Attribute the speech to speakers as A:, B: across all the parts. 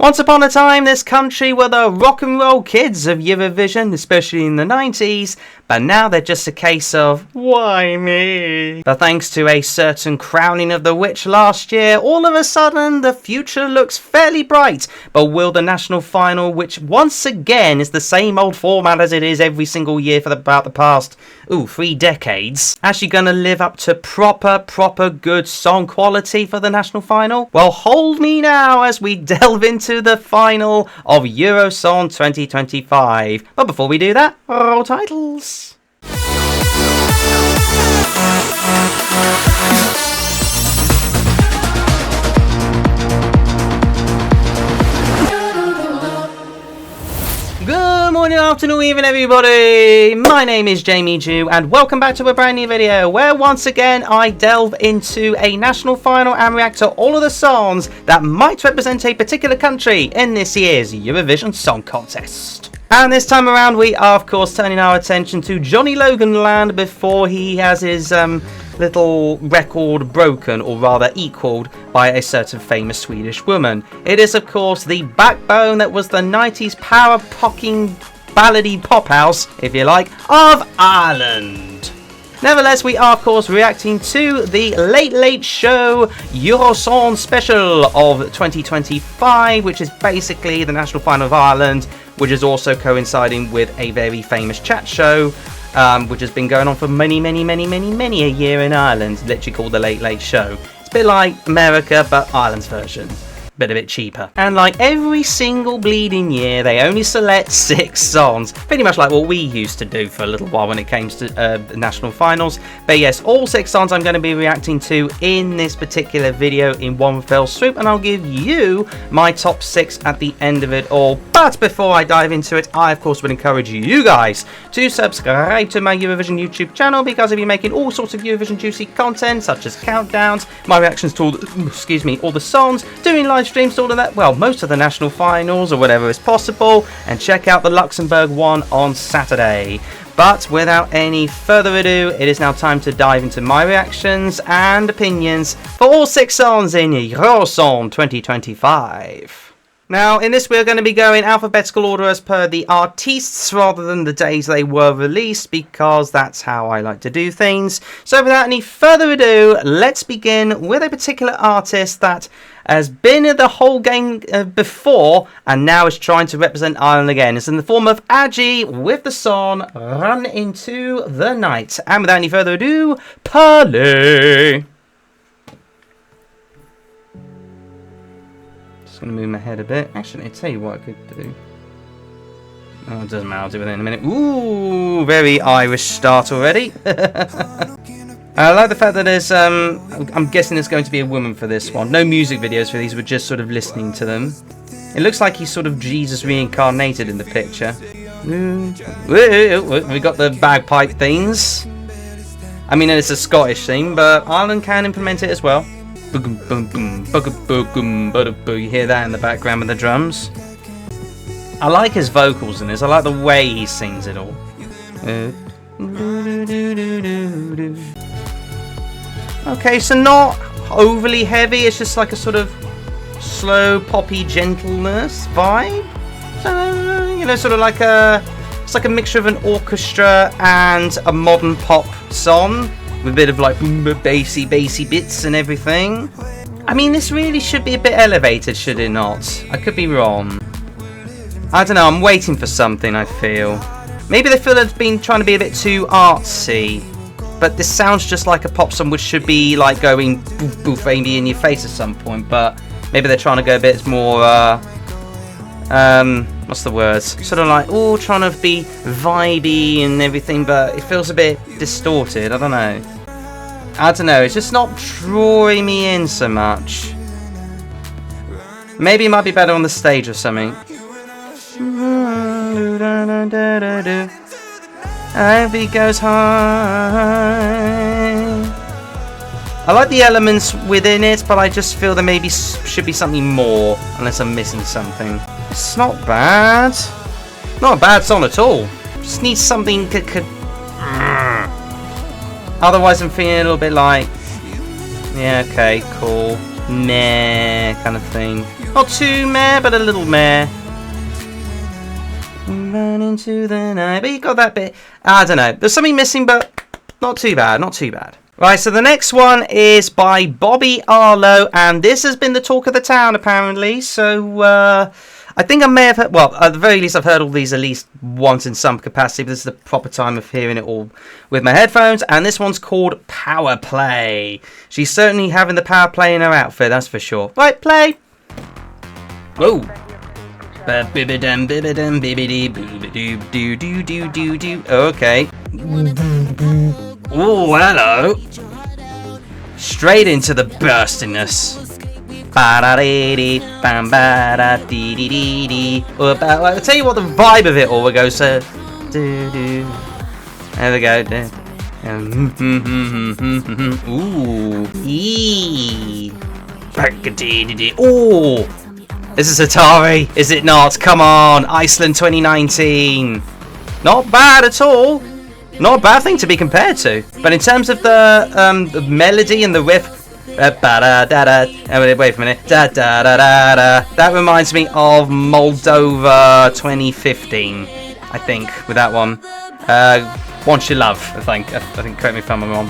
A: Once upon a time, this country were the rock and roll kids of Eurovision, especially in the 90s, but now they're just a case of, why me? But thanks to a certain crowning of the witch last year, all of a sudden the future looks fairly bright. But will the national final, which once again is the same old format as it is every single year for about the past 3 decades, actually gonna live up to proper good song quality for the national final? Well, hold me now as we delve into the final of EuroSong 2025. But before we do that, roll titles. Good morning, afternoon, evening everybody! My name is Jamie Jew and welcome back to a brand new video where once again I delve into a national final and react to all of the songs that might represent a particular country in this year's Eurovision Song Contest. And this time around we are of course turning our attention to Johnny Logan land before he has his little record broken, or rather equalled, by a certain famous Swedish woman. It is of course the backbone that was the 90s power-pocking ballady pop house, if you like, of Ireland. Nevertheless, we are of course reacting to the Late Late Show EuroSong special of 2025, which is basically the national final of Ireland, which is also coinciding with a very famous chat show which has been going on for many a year in Ireland, literally called the Late Late Show. It's a bit like America, but Ireland's version. But a bit cheaper. And like every single bleeding year, they only select 6 songs. Pretty much like what we used to do for a little while when it came to the national finals. But yes, all 6 songs I'm going to be reacting to in this particular video in one fell swoop. And I'll give you my top 6 at the end of it all. But before I dive into it, I of course would encourage you guys to subscribe to my Eurovision YouTube channel, because I'll be making all sorts of Eurovision juicy content, such as countdowns, my reactions to all the songs, doing live streams to all of that, well, most of the national finals or whatever is possible, and check out the Luxembourg one on Saturday. But without any further ado, it is now time to dive into my reactions and opinions for all 6 songs in EuroSong 2025. Now, in this we're going to be going alphabetical order as per the artists rather than the days they were released, because that's how I like to do things. So without any further ado, let's begin with a particular artist that has been in the whole game before and now is trying to represent Ireland again. It's in the form of Adgy with the song Run Into the Night. And without any further ado, play! Just going to move my head a bit. Actually, I'll tell you what I could do. Oh, it doesn't matter, I'll do it in a minute. Ooh, very Irish start already. I like the fact that there's, I'm guessing there's going to be a woman for this one. No music videos for these, we're just sort of listening to them. It looks like he's sort of Jesus reincarnated in the picture. We got the bagpipe themes. I mean, it's a Scottish theme, but Ireland can implement it as well. You hear that in the background with the drums. I like his vocals in this. I like the way he sings it all. Okay, so not overly heavy. It's just like a sort of slow, poppy gentleness vibe. So, you know, sort of like it's like a mixture of an orchestra and a modern pop song, with a bit of like bassy bits and everything. I mean, this really should be a bit elevated, should it not? I could be wrong. I don't know, I'm waiting for something, I feel. Maybe they feel it's been trying to be a bit too artsy. But this sounds just like a pop song, which should be like going boof boof Amy in your face at some point. But maybe they're trying to go a bit more, what's the word? Sort of like, trying to be vibey and everything, but it feels a bit distorted. I don't know. It's just not drawing me in so much. Maybe it might be better on the stage or something. Ivy goes high. I like the elements within it, but I just feel there maybe should be something more, unless I'm missing something. It's not bad. Not a bad song at all. Just needs something. Otherwise, I'm feeling a little bit like, yeah, okay, cool. meh kind of thing. Not too meh, but a little meh. Run into the night. But you got that bit. I don't know. There's something missing, but not too bad. Not too bad. Right, so the next one is by Bobbi, Arlo, and this has been the talk of the town, apparently. So, I think I may have heard, well, at the very least, I've heard all these at least once in some capacity, but this is the proper time of hearing it all with my headphones, and this one's called Powerplay. She's certainly having the power play in her outfit, that's for sure. Right, play! Whoa! Okay. Oh, hello. Straight into the burstiness. I'll tell you what, the vibe of it all goes so. There we go. Ooh. Ooh. This is Atari, is it not? Come on, Iceland 2019. Not bad at all. Not a bad thing to be compared to. But in terms of the melody and the riff, wait a minute. That reminds me of Moldova 2015, I think, with that one. Want Your Love, I think, correct me if I'm wrong.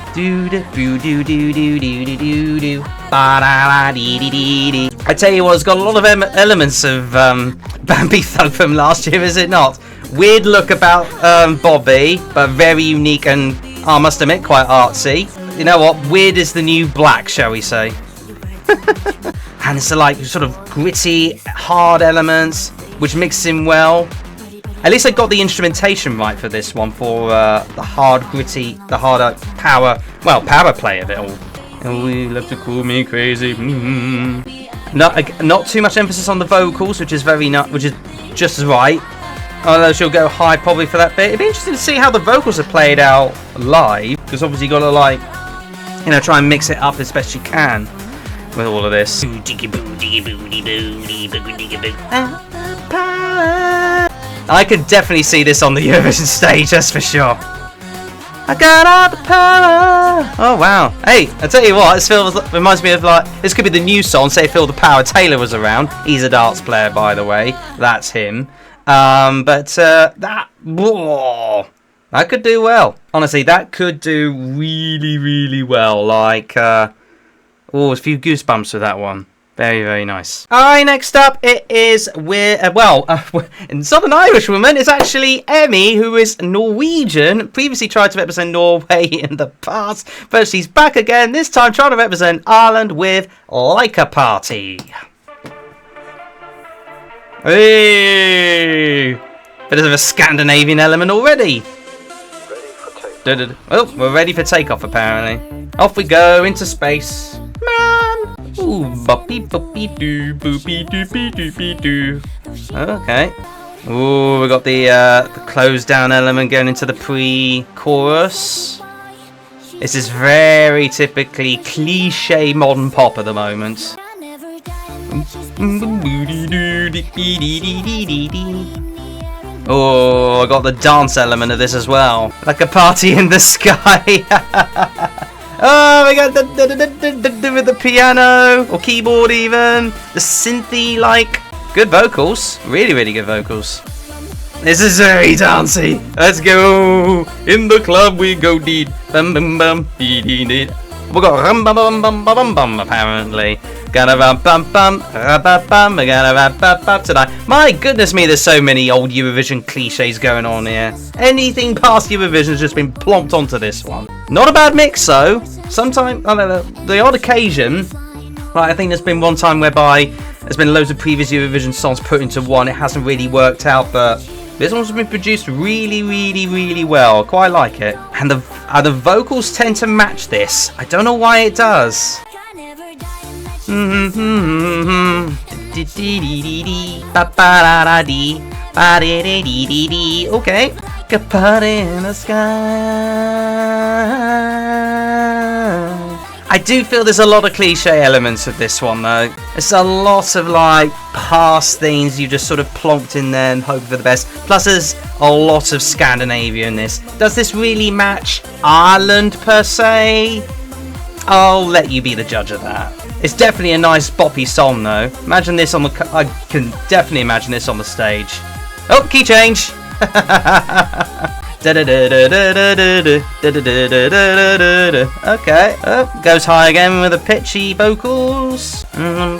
A: I tell you what, it's got a lot of elements of Bambi Thug from last year, is it not? Weird look about Bobbi, but very unique and, I must admit, quite artsy. You know what? Weird is the new black, shall we say. And it's like sort of gritty, hard elements, which mix in well. At least I got the instrumentation right for this one, for the hard, gritty, the harder power play of it all. And we love to call me crazy. Not too much emphasis on the vocals, which is just right. Although she'll go high probably for that bit. It'd be interesting to see how the vocals are played out live, because obviously you got to, like, you know, try and mix it up as best you can with all of this. I could definitely see this on the Eurovision stage, that's for sure. I got all the power. Oh wow! Hey, I tell you what, this reminds me of, like, this could be the new song. Say Feel the Power. Taylor was around. He's a darts player, by the way. That's him. That could do well. Honestly, that could do really, really well. Like, a few goosebumps with that one. Very, very nice. Alright, next up, it is it's not an Irish woman, it's actually Emmy, who is Norwegian. Previously tried to represent Norway in the past, but she's back again, this time trying to represent Ireland with Laika Party. Hey! Bit of a Scandinavian element already. Oh, we're ready for takeoff, apparently. Off we go into space. Ooh, boppy boppy doo, boopy doopy doopy doo. Okay. Ooh, we got the close down element going into the pre-chorus. This is very typically cliche modern pop at the moment. Oh, I got the dance element of this as well, like a party in the sky. Oh, we got the piano, or keyboard even, the synthy, like, good vocals, really, really good vocals. This is very dancey. Let's go. In the club we go deed. Bum bum bum dee dee dee. We got rum bum bum bum bum bum apparently. Gonna rum bum bum bum. We're gonna rum bum bum tonight. My goodness me, there's so many old Eurovision cliches going on here. Anything past Eurovision has just been plonked onto this one. Not a bad mix though. Sometimes, the odd occasion. Like, I think there's been one time whereby there's been loads of previous Eurovision songs put into one. It hasn't really worked out, but this one's been produced really, really, really well. Quite like it. And the vocals tend to match this. I don't know why it does. Okay. Party in the sky. I do feel there's a lot of cliche elements of this one though. There's a lot of like past things you just sort of plonked in there and hope for the best. Plus there's a lot of Scandinavia in this. Does this really match Ireland per se? I'll let you be the judge of that. It's definitely a nice boppy song though. Imagine this on the... I can definitely imagine this on the stage. Oh, key change! Okay, oh, goes high again with the pitchy vocals. In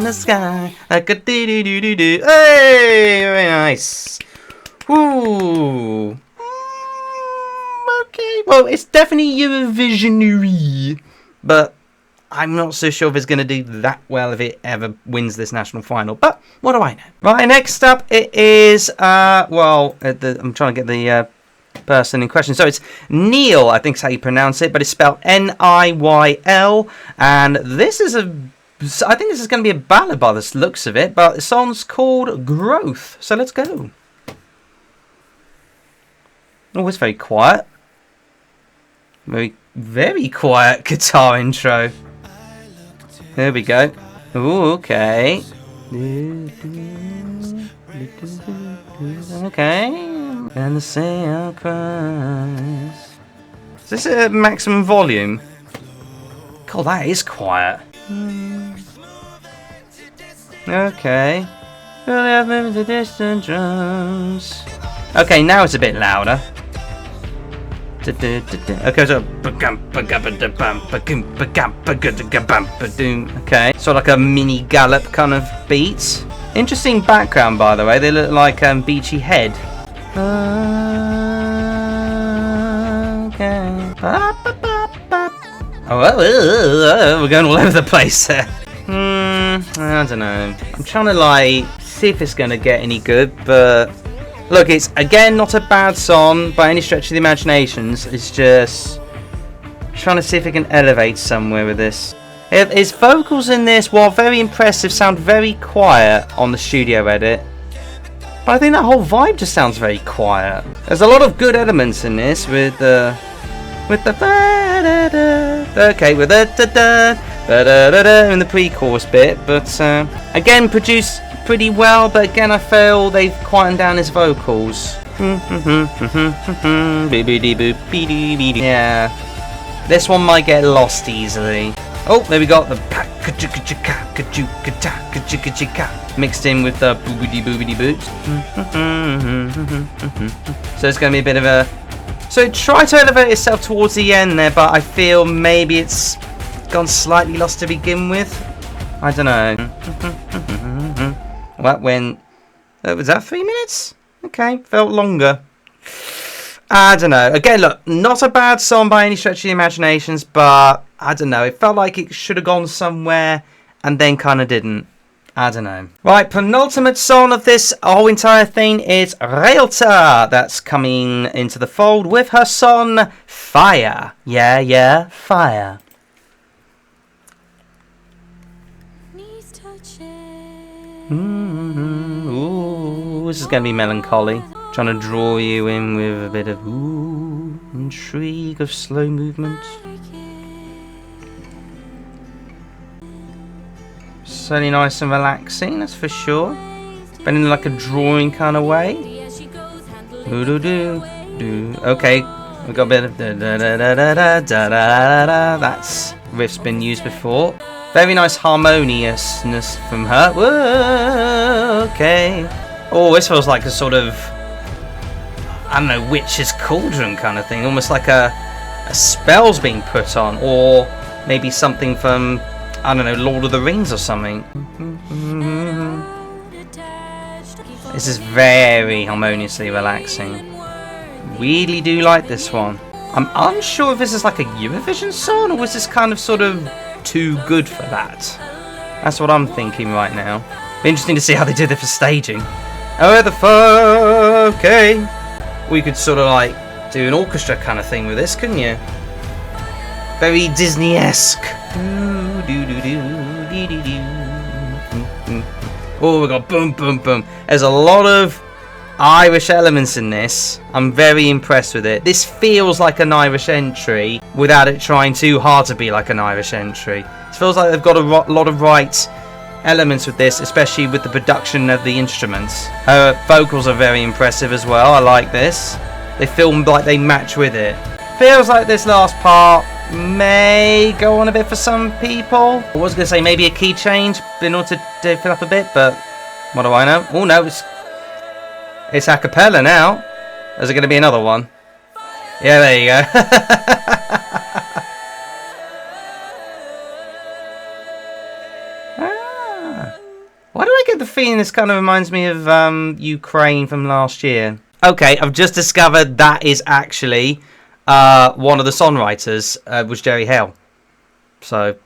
A: the sky, like a doo-doo-doo-doo-doo. Hey, very nice. Ooh. Okay, well, it's definitely Eurovision-y, but I'm not so sure if it's going to do that well if it ever wins this national final. But what do I know? Right, next up it is, I'm trying to get the person in question. So it's Niyl, I think is how you pronounce it, but it's spelled Niyl. And this is I think this is going to be a ballad by the looks of it, but the song's called Growth. So let's go. Oh, it's very quiet. Very, very quiet guitar intro. There we go. Ooh, okay. Okay. And the sail cries. Is this at maximum volume? God, that is quiet. Okay. The distant drums. Okay, now it's a bit louder. Okay, so okay, so like a mini gallop kind of beat. Interesting background, by the way. They look like Beachy Head. Okay. Oh, we're going all over the place there. I don't know. I'm trying to like see if it's going to get any good, but. Look, it's, again, not a bad song by any stretch of the imaginations. It's just trying to see if it can elevate somewhere with this. His vocals in this, while very impressive, sound very quiet on the studio edit. But I think that whole vibe just sounds very quiet. There's a lot of good elements in this with the... Okay, with the in the pre-chorus bit. But, again, produced... pretty well, but again I feel they've quietened down his vocals. Yeah, this one might get lost easily. Oh, there we got the mixed in with the boobity boots. So it's going to be a bit of a... So it tried to elevate itself towards the end there, but I feel maybe it's gone slightly lost to begin with. I don't know. That went... was that 3 minutes? Okay, felt longer. I don't know. Again, look, not a bad song by any stretch of the imaginations, but I don't know. It felt like it should have gone somewhere and then kind of didn't. I don't know. Right, penultimate song of this whole entire thing is Reylta. That's coming into the fold with her song Fire. Yeah, Fire. Ooh, this is going to be melancholy. Trying to draw you in with a bit of intrigue of slow movement. Certainly nice and relaxing, that's for sure. But in like a drawing kind of way. Okay, we've got a bit of that's riff's been used before. Very nice harmoniousness from her. Whoa, okay. Oh, this feels like a sort of, I don't know, witch's cauldron kind of thing. Almost like a spell's being put on. Or maybe something from, I don't know, Lord of the Rings or something. This is very harmoniously relaxing. Really do like this one. I'm unsure if this is like a Eurovision song or was this kind of sort of too good for that. That's what I'm thinking right now. Be interesting to see how they did it for staging. Oh, the fuck, okay. We could sort of like do an orchestra kind of thing with this, couldn't you? Very Disney-esque. Oh, we got boom, boom, boom. There's a lot of Irish elements in this. I'm very impressed with it. This feels like an Irish entry without it trying too hard to be like an Irish entry. It feels like they've got a lot of right elements with this, especially with the production of the instruments. Her vocals are very impressive as well. I like this. they feel like they match with it. Feels like this last part may go on a bit for some people. I was going to say maybe a key change in order to fill up a bit, but what do I know? Oh no, it's a cappella now. Is it going to be another one? Yeah, there you go. Why do I get the feeling this kind of reminds me of Ukraine from last year? Okay, I've just discovered that is actually one of the songwriters was Jerry Hale. So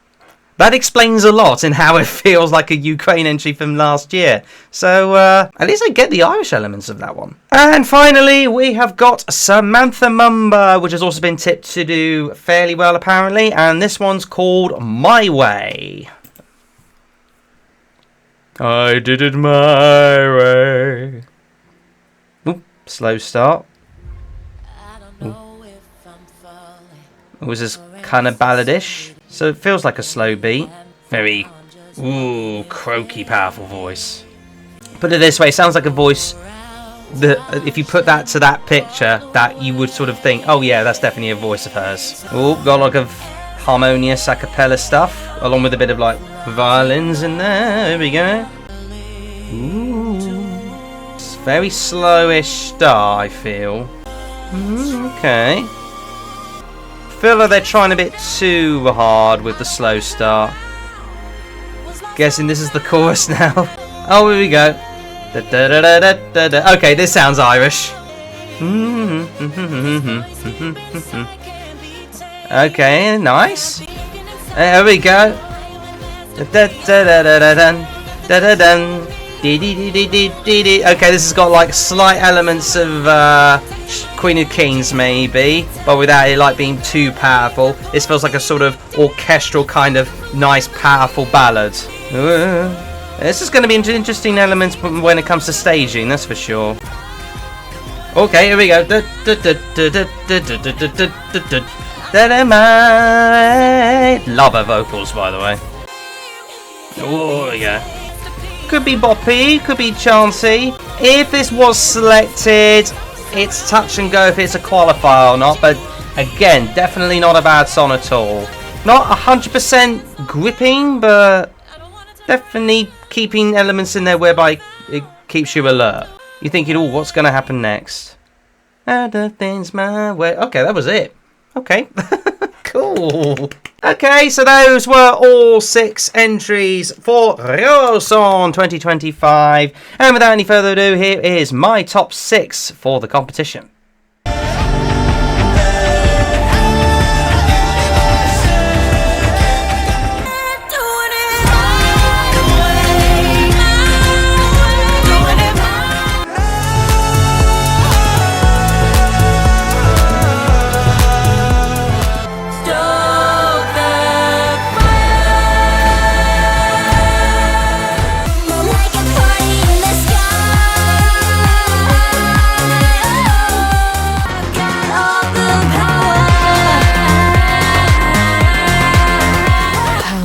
A: that explains a lot in how it feels like a Ukraine entry from last year. So at least I get the Irish elements of that one. And finally, we have got Samantha Mumba, which has also been tipped to do fairly well apparently. And this one's called My Way. I did it my way. Oop, slow start. It was just kind of balladish, so it feels like a slow beat. Very, ooh, croaky, powerful voice. Put it this way, it sounds like a voice that, if you put that to that picture, that you would sort of think, oh yeah, that's definitely a voice of hers. Oh, got a lot of harmonious a cappella stuff, along with a bit of like violins in there. There we go. Ooh, it's very slowish start, I feel. Okay. Feel like they're trying a bit too hard with the slow start. Guessing this is the chorus now. Oh, here we go. Da, da, da, da, da, da. Okay, this sounds Irish. Okay, nice. There we go. Da, da, da, da, da, da, da, da. Okay, this has got like slight elements of Queen of Kings maybe, but without it like being too powerful. This feels like a sort of orchestral kind of nice powerful ballad. This is going to be interesting elements when it comes to staging, that's for sure. Okay, here we go. Love her vocals, by the way. Oh, there we go. Could be boppy, could be chancy. If this was selected, it's touch and go if it's a qualifier or not, but again, definitely not a bad song at all. Not 100% gripping, but definitely keeping elements in there whereby it keeps you alert. You're thinking, oh, what's going to happen next? Other things my way. Okay, that was it. Okay. Cool. Okay, so those were all 6 entries for EuroSong 2025. And without any further ado, here is my top 6 for the competition.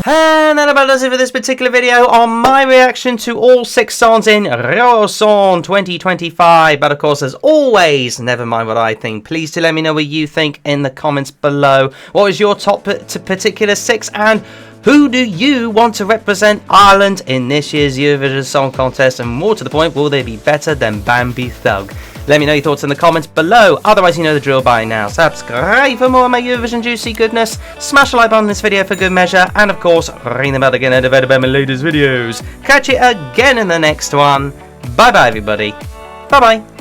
A: And that about does it for this particular video on my reaction to all 6 songs in EuroSong 2025. But of course, as always, never mind what I think. Please do let me know what you think in the comments below. What is your top particular 6, and who do you want to represent Ireland in this year's Eurovision Song Contest? And more to the point, will they be better than Bambi Thug? Let me know your thoughts in the comments below. Otherwise, you know the drill by now. Subscribe for more of my Eurovision juicy goodness. Smash a like button on this video for good measure. And of course, ring the bell to get notified about my latest videos. Catch you again in the next one. Bye bye, everybody. Bye bye.